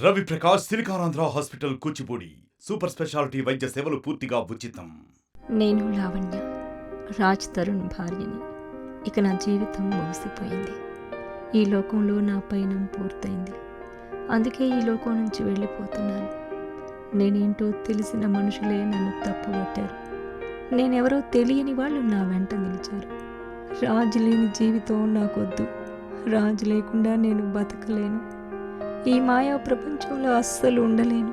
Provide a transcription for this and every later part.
Ravi Prakash Siliconandhra hospital Kuchipudi super speciality వైద్య సేవలు పూర్తిగా ఉచితం. నేను లావణ్య, రాజ్ తరుణ్ భార్యని. ఇక నా జీవితం ముగిసిపోయింది. ఈ లోకంలో నా పయనం పూర్తయింది. అందుకే ఈ లోకం నుంచి వెళ్ళిపోతున్నాను. నేనేంటో తెలిసిన మనుషులే నన్ను తప్పుపట్టారు. నేనెవరో తెలియని వాళ్ళు నా వెంట నిలిచారు. రాజు లేని జీవితం నాకొద్దు. రాజు లేకుండా నేను బతకలేను. ఈ మాయా ప్రపంచంలో అస్సలు ఉండలేను.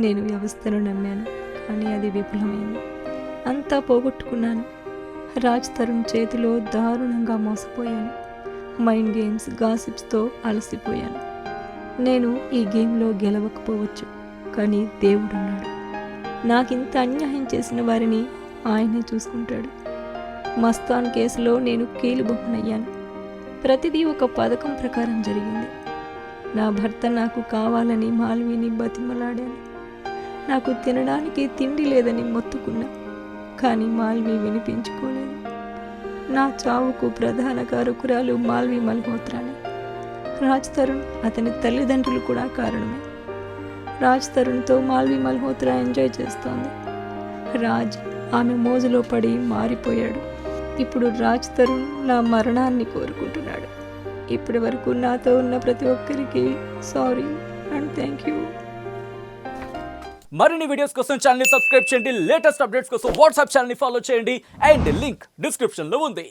నేను వ్యవస్థను నమ్మాను, కానీ అది విఫలమైంది. అంతా పోగొట్టుకున్నాను. రాజ్ తరుణ్ చేతిలో దారుణంగా మోసపోయాను. మైండ్ గేమ్స్, గాసిప్స్తో అలసిపోయాను. నేను ఈ గేమ్లో గెలవకపోవచ్చు, కానీ దేవుడున్నాడు. నాకింత అన్యాయం చేసిన వారిని ఆయనే చూసుకుంటాడు. మస్తాన్ కేసులో నేను కీలుబొమ్మనయ్యాను. ప్రతిదీ ఒక పథకం ప్రకారం జరిగింది. నా భర్త నాకు కావాలని మాల్విని బతిమలాడాను. నాకు తినడానికి తిండి లేదని మొత్తుకున్నా, కానీ మాల్వి వినిపించుకోలేదు. నా చావుకు ప్రధాన కారకురాలు మాల్వి మల్హోత్రానే. రాజ్ తరుణ్, అతని తల్లిదండ్రులు కూడా కారణమే. రాజ్ తరుణ్తో మాల్వి మల్హోత్రా ఎంజాయ్ చేస్తోంది. రాజ్ ఆమె మోజులో పడి మారిపోయాడు. ఇప్పుడు రాజ్ తరుణ్ నా మరణాన్ని కోరుకుంటున్నాడు. ఇప్పటి వరకు నాతో ఉన్న ప్రతి ఒక్కరికి సారీ అండ్ థ్యాంక్ యూ. మరిన్ని వీడియోస్ కోసం ఛానల్ ని సబ్స్క్రైబ్ చేయండి. లేటెస్ట్ అప్డేట్స్ కోసం వాట్సాప్ ఛానల్ ని ఫాలో చేయండి. అండ్ లింక్ డిస్క్రిప్షన్ లో ఉంది.